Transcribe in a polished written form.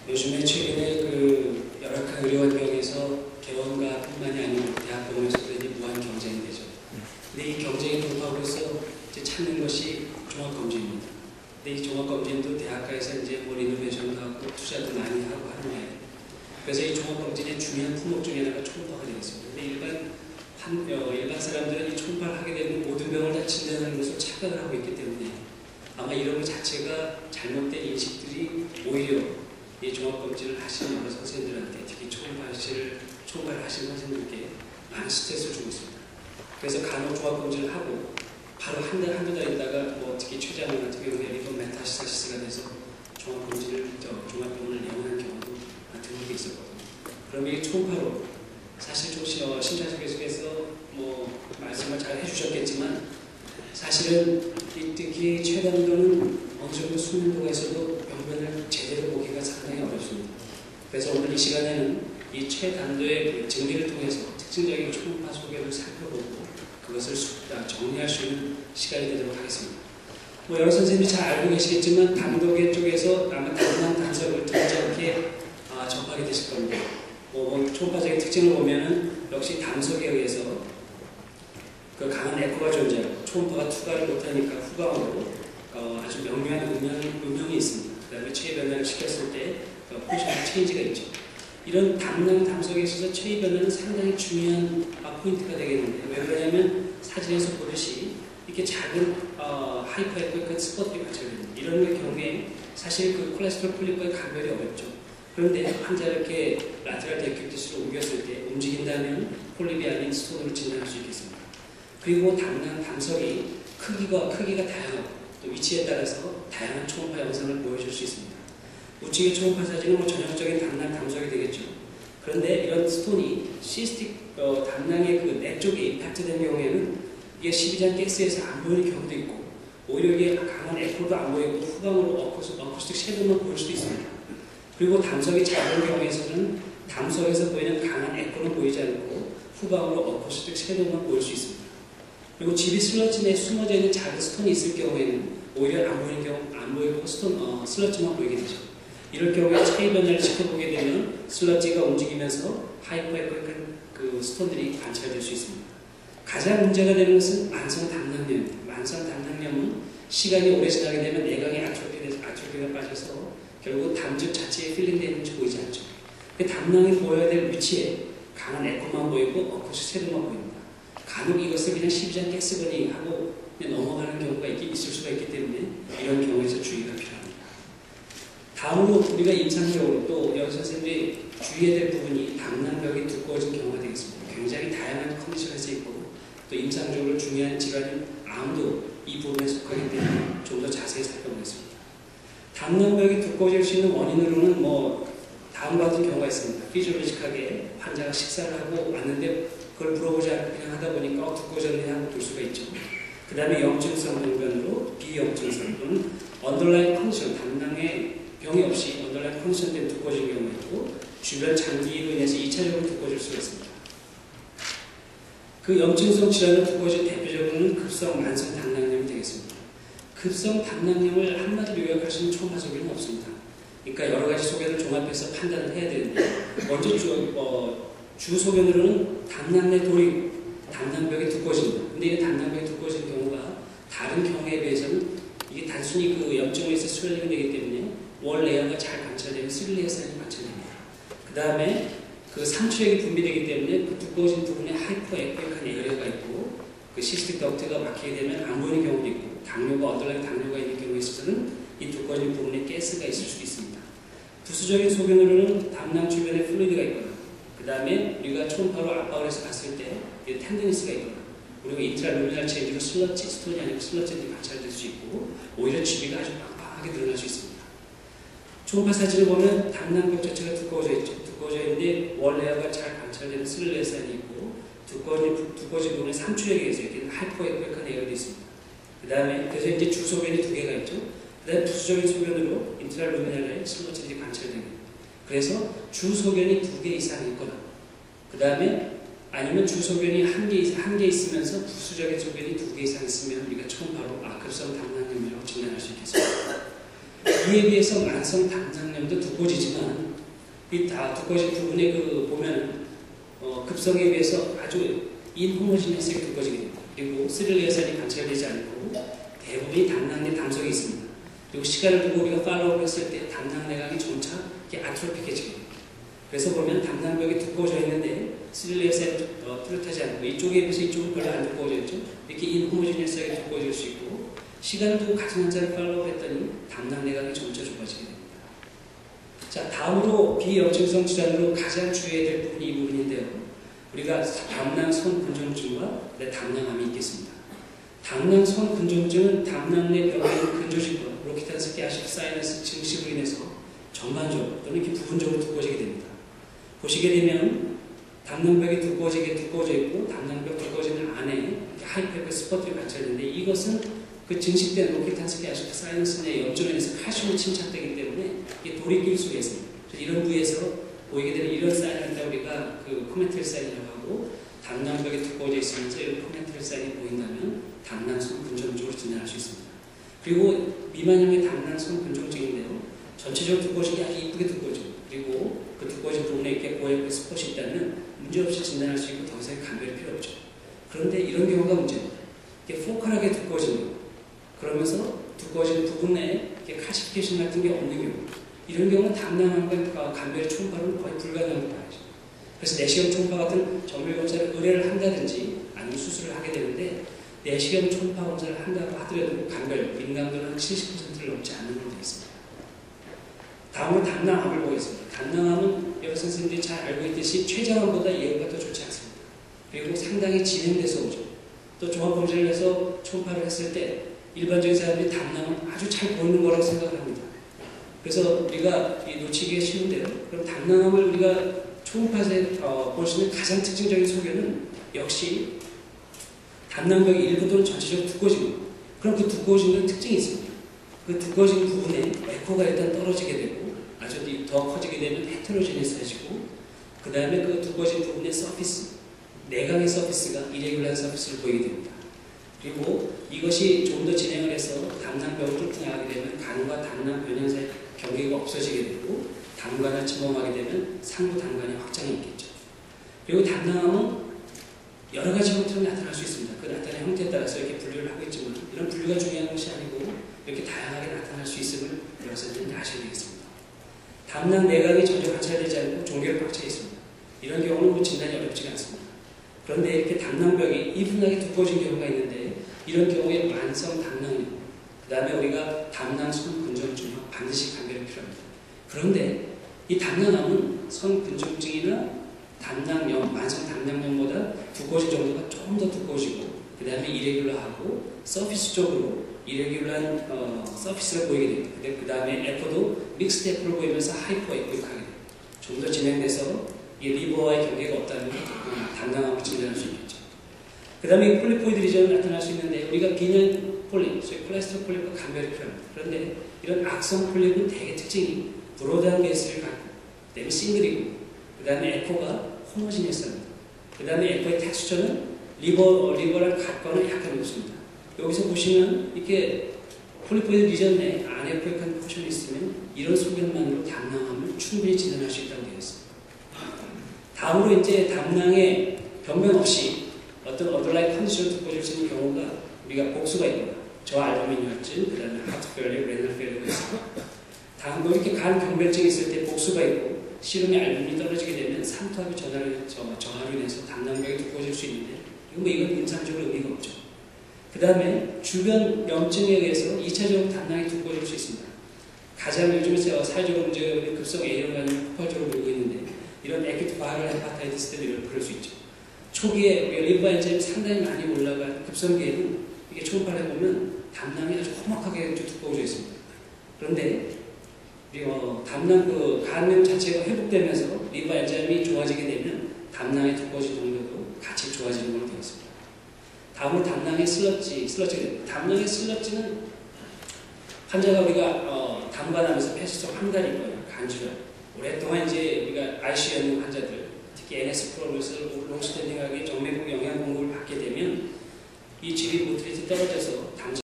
요즘에 최근에 그 열악한 의료환경에서 개원과뿐만이 아니고 대학병원에서도 이제 무한 경쟁이 되죠. 근데 이 경쟁의 돌파로서 이제 찾는 것이 종합검진입니다. 근데 이 종합검진도 대학가에서 이제 뭐 리노베이션도 하고 투자도 많이 하고 하는데, 그래서 이 종합검진의 중요한 품목 중에 하나가 초음파가 되겠습니다. 근데 일반 사람들은 이 초음파를 하게 되면 모든 병을 다 진단하는 것을 착각을 하고 있기 때문에 아마 이런 것 자체가 잘못된 인식들이 오히려 이 종합검진을 하시는 여러 선생님들한테, 특히 초음파를 하시는 선생님들께 많은 스트레스를 주고 있습니다. 그래서 간혹 종합검진을 하고 바로 한두 달 있다가 뭐 특히 최장암 같은 경우에 리버 메타스타시스가 돼서 종합병원을 내원하는 경우도 드물게 있었거든요. 그럼 이게 초음파로 사실 좀 심찬석 교수께서 뭐 말씀을 잘 해주셨겠지만 사실은 특히 최단도는 어느 정도 수면도가 있어도 병변을 제대로 보기가 상당히 어렵습니다. 그래서 오늘 이 시간에는 이 최단도의 그 증기를 통해서 특징적인 초음파 소견을 살펴보고 그것을 정리할 수 있는 시간이 되도록 하겠습니다. 뭐 여러 선생님이 잘 알고 계시겠지만 단독의 쪽에서 아마 다양한 단서를 듣지 않게 접하게 되실 겁니다. 초음파적인 특징을 보면은 역시 담석에 의해서 그 강한 에코가 존재하고 초음파가 투과를 못하니까 후방으로 아주 명료한 음영이 있습니다. 그 다음에 체위 변화를 시켰을 때 포지션 체인지가 있죠. 이런 담석에 있어서 체위 변화는 상당히 중요한 포인트가 되겠는데, 왜 그러냐면 사진에서 보듯이 이렇게 작은 하이퍼 에코익한 스포트들이 관찰됩니다. 이런 경우에 사실 그 콜레스테롤 풀립과의 감별이 어렵죠. 그런데 환자를 이렇게 라테랄 데큐티스로 옮겼을 때 움직인다면 폴립이 아닌 스톤으로 진단할 수 있겠습니다. 그리고 담석이 크기가 다양하고 또 위치에 따라서 다양한 초음파 영상을 보여줄 수 있습니다. 우측의 초음파 사진은 뭐 전형적인 담석이 되겠죠. 그런데 이런 스톤이 시스틱 담낭의 그 내 쪽에 임팩트된 경우에는 이게 12장 가스에서 안 보이는 경우도 있고, 오히려 이게 강한 에코도 안 보이고 후방으로 어쿠스틱 섀도우만 보일 수도 있습니다. 그리고 담석이 작은 경우에서는 담석에서 보이는 강한 에코는 보이지 않고 후방으로 어쿠스틱 섀도우만 보일 수 있습니다. 그리고 집이 슬러지 내에 숨어져 있는 작은 스톤이 있을 경우에는 오히려 안 보이고 슬러지만 보이게 되죠. 이럴 경우에 체위 변화를 지켜보게 되면 슬러지가 움직이면서 하이퍼에코익한 그 스톤들이 관찰될 수 있습니다. 가장 문제가 되는 것은 만성 담낭염입니다. 만성 담낭염은 시간이 오래 지나게 되면 내강이 아트로피가 빠져서 결국 담즙 자체에 필링되는 것이 보이지 않죠. 담낭이 보여야 될 위치에 강한 에코만 보이고 어쿠스틱 섀도우만 보입니다. 간혹 이것을 그냥 12장 가스거니 하고 그냥 넘어가는 경우가 있을 수가 있기 때문에 이런 경우에서 주의가 필요합니다. 다음으로 우리가 임상적으로 또 여러 선생님들이 주의해야 될 부분이 담낭벽이 두꺼워진 경우가 되겠습니다. 굉장히 다양한 컨디션에서 있고 또 임상적으로 중요한 질환인 암도 이 부분에 속하기 때문에 좀 더 자세히 살펴보겠습니다. 담낭벽이 두꺼워질 수 있는 원인으로는 다음과 같은 경우가 있습니다. 피지올로직하게 환자가 식사를 하고 왔는데 그걸 물어보지 않고 그냥 하다 보니까 두꺼워졌네 하고 볼 수가 있죠. 그 다음에 염증성 병변으로 비염증성 또는 언더라인 컨디션, 담낭에 병이 없이 언더라인 컨디션 때문에 두꺼워질 경우가 있고, 주변 장기로 인해서 2차적으로 두꺼워질 수가 있습니다. 그 염증성 질환으로 두꺼워진 대표적으로는 급성 만성 담낭염이 되겠습니다. 급성 담낭염을 한마디로 요약할 수 있는 초음파 소견은 없습니다. 그러니까 여러 가지 소견을 종합해서 판단을 해야 되는데, 먼저 주 소견으로는 담낭 내 돌이 담낭벽이 두꺼워집니다. 근데 이 담낭벽이 두꺼워진 경우가 다른 경우에 비해서는 이게 단순히 그 염증으로 해서 스웰링이 되기 때문에 월 레이어가 잘 관찰되면 3레이어 사인이 관찰됩니다. 그 다음에 그 상처액이 분비되기 때문에 그 두꺼워진 부분에 하이퍼 에코익한 에어리어가 있고, 그 시스틱 덕트가 막히게 되면 안 보이는 경우도 있고, 언더라인 당뇨가 있는 경우에 있어서는 이 두꺼워진 부분에 가스가 있을 수도 있습니다. 부수적인 소견으로는 담낭 주변에 플루이드가 있거나, 그 다음에 우리가 초음파로 압박을 해서 봤을 때 텐데니스가 있거나, 그리고 인트라루미널 체인지로 스톤이 아니고 슬러지들이 관찰될 수 있고, 오히려 주비가 아주 빵빵하게 드러날 수 있습니다. 초음파 사진을 보면 담낭벽 자체가 두꺼워져 있죠. 두꺼워져 있는데 월 레이어가 잘 관찰되는 3레이어 사인이 있고, 두꺼워진 부분에 상추액에 의해서 이렇게 하이퍼에코익한 에어도 있습니다. 그 다음에 그래서 이제 주 소견이 2개가 있죠. 그 다음에 부수적인 소견으로 인트라루미널에 슬러지들이 관찰됩니다. 그래서 주 소견이 2개 이상 있거나, 그 다음에 아니면 주 소견이 한 개 있으면서 부수적인 소견이 2개 이상 있으면 우리가 초음파로 급성 담낭염이라고 진단할 수 있겠습니다. 그에 비해서 만성 담낭염도 두꺼워지지만 이 다 두꺼워진 부분에 보면 급성에 비해서 아주 인호모지니어스하게 두꺼워지게 됩니다. 그리고 스릴레아산이 관찰되지 않고 대부분이 담낭내 담속에 있습니다. 그리고 시간을 두고 우리가 팔로우를 했을 때 담낭 내각이 점차 아트로픽해지게 됩니다. 그래서 보면 담낭벽이 두꺼워져 있는데 스릴레아산이 뚜렷하지 않고 이쪽에 비해서 이쪽은 별로 안 두꺼워져 있죠. 이렇게 인호모지니어스하게 두꺼워질 수 있고 시간을 두고 같은 환자를 팔로우 했더니 담낭 내각이 점차 좁아지게 됩니다. 자, 다음으로 비염증성 질환으로 가장 주의해야 될 부분이 이 부분인데요. 우리가 담낭선 근종증과 담낭암이 있겠습니다. 담낭선 근종증은 담낭 내 벽에 있는 근조직과 브로키탄스키 아시드 사이너스 증식으로 인해서 전반적으로 또는 이렇게 부분적으로 두꺼워지게 됩니다. 보시게 되면 담낭벽이 두꺼워져 있고 담낭벽 두꺼워지는 안에 하이퍼 스포트가 관찰되는데 이것은 그 증식된 브로키탄스키 아시드 사이너스 내 염증으로 인해서 칼슘이 침착되기 때문에 이게 돌이 낄 수가 있습니다. 이런 부위에서 보이게 되는 이런 사인을 다 우리가 코멘트리 사인이라고 하고 담낭벽이 두꺼워져 있으면서 이런 코멘트리 사인이 보인다면 담낭선 근종증으로 진단할 수 있습니다. 그리고 미만형의 담낭선 근종증인데요. 전체적으로 두꺼워진 게 아주 이쁘게 두꺼워집니다. 그리고 그 두꺼워진 부분에 이렇게 고액 스폿이 있다면 문제없이 진단할 수 있고 더 이상 감별이 필요 없죠. 그런데 이런 경우가 문제입니다. 이게 포컬하게 두꺼워집니다. 그러면서 두꺼워진 부분에 칼시피케이션 같은 게 없는 경우 이런 경우는 담낭암과 감별의 초음파는 거의 불가능하다고 봐야죠. 그래서 내시경 초음파 같은 정밀 검사를 의뢰를 한다든지 아니면 수술을 하게 되는데 내시경 초음파 검사를 한다고 하더라도 감별, 민감도는 70%를 넘지 않는 걸로 되어 있습니다. 다음으로 담낭암을 보겠습니다. 담낭암은 여러 선생님들이 잘 알고 있듯이 췌장암보다 예후가 더 좋지 않습니다. 그리고 상당히 진행돼서 오죠. 또 종합검진을 해서 초음파를 했을 때 일반적인 사람들이 담낭은 아주 잘 보이는 거라고 생각을 합니다. 그래서 우리가 놓치기가 쉬운데요. 그럼 담낭암을 우리가 초음파에서 볼 수 있는 가장 특징적인 소견은 역시 담낭벽이 일부 또는 전체적으로 두꺼워집니다. 그럼 그 두꺼워진 건 특징이 있습니다. 그 두꺼워진 부분에 에코가 일단 떨어지게 되고 아주 더 커지게 되면 헤테로지니스해지고 그 다음에 그 두꺼워진 부분의 서피스, 내각의 서피스가 이레귤러한 서피스를 보이게 됩니다. 그리고 이것이 좀 더 진행을 해서 담낭벽을 뚫고 나가게 되면 간과 담낭 변형 사이 경계가 없어지게 되고 담관을 침범하게 되면 상부 담관의 확장이 있겠죠. 그리고 담낭암은 여러 가지 형태로 나타날 수 있습니다. 그 나타나는 형태에 따라서 이렇게 분류를 하고 있지만 이런 분류가 중요한 것이 아니고 이렇게 다양하게 나타날 수 있음을 여러분들은 아셔야 되겠습니다. 담낭 내각이 전혀 관찰되지 않고 종결 꽉 차 있습니다. 이런 경우는 진단이 어렵지가 않습니다. 그런데 이렇게 담낭벽이 이분하게 두꺼워진 경우가 있는데 이런 경우에 만성 담낭염, 그 다음에 우리가 담낭선 근종증과 반드시 감별이 필요합니다. 그런데 이 담낭암은 선 근종증이나 담낭염, 만성 담낭염보다 두꺼워진 정도가 조금 더 두꺼워지고 그 다음에 이레귤러하고 서피스 쪽으로 이레귤러한 서피스가 보이게 됩니다. 근데 그 다음에 에코도 믹스드 에코를 보이면서 하이퍼 에코익하게 됩니다. 좀 더 진행돼서 이 리버와의 경계가 없다는 담낭암을 진단할 수 있겠죠. 그 다음에 폴리포이드 리전은 나타날 수 있는데 우리가 비년 폴립, 소위 콜레스테롤 폴립과 감별이 필요합니다. 그런데 이런 악성 폴립은 대개 특징이 브로드한 베이스를 갖고 그 다음에 싱글이고 그 다음에 에코가 호모지니어스합니다. 그 다음에 에코의 텍스처는 리버랑 같거나 약간 높습니다. 여기서 보시면 이렇게 폴리포이드 리전 내에 아네코익한 포션이 있으면 이런 소견만으로 담낭암을 충분히 진단할 수 있다고 되어 있습니다. 다음으로 이제 담낭에 변변 없이 어떤 어덜라인 컨디션을 두꺼워질 수 있는 경우가 우리가 복수가 있거나 저알부민혈증, 그 다음에 하트 페일리어, 레널 페일리어가 있습니다. 다음으로 이렇게 간 경변증이 있을 때 복수가 있고 시름의 알부민이 떨어지게 되면 산토압의 저하로 인해서 담낭벽이 두꺼워질 수 있는데 이건 임상적으로 의미가 없죠. 그 다음에 주변 염증에 의해서 2차적으로 담낭이 두꺼워질 수 있습니다. 가장 요즘에 사회적으로 문제가 있는 급성 A형관이 폭발적으로 늘고 있는데 이런 에큐트 바이럴 헤파타이티스 때문에 그럴 수 있죠. 초기에 리버 엔자임이 상당히 많이 올라간 급성기에는 이게 초음파를 해보면 담낭이 아주 험악하게 두꺼워져 있습니다. 그런데 담낭 간염 자체가 회복되면서 리버 엔자임이 좋아지게 되면 담낭의 두꺼워진 정도도 같이 좋아지는 걸로 되어 있습니다. 다음으로 담낭의 슬러지. 담낭의 슬러지는 환자가 우리가 담관하면서 폐쇄성 항달이거나 간질환 오랫동안 이제 우리가 ICU에 있는 환자들, 특히 NS 프로로서 롱스탠딩하게 정맥 영양 공급을 받게 되면 이 질이 모tility 떨어져서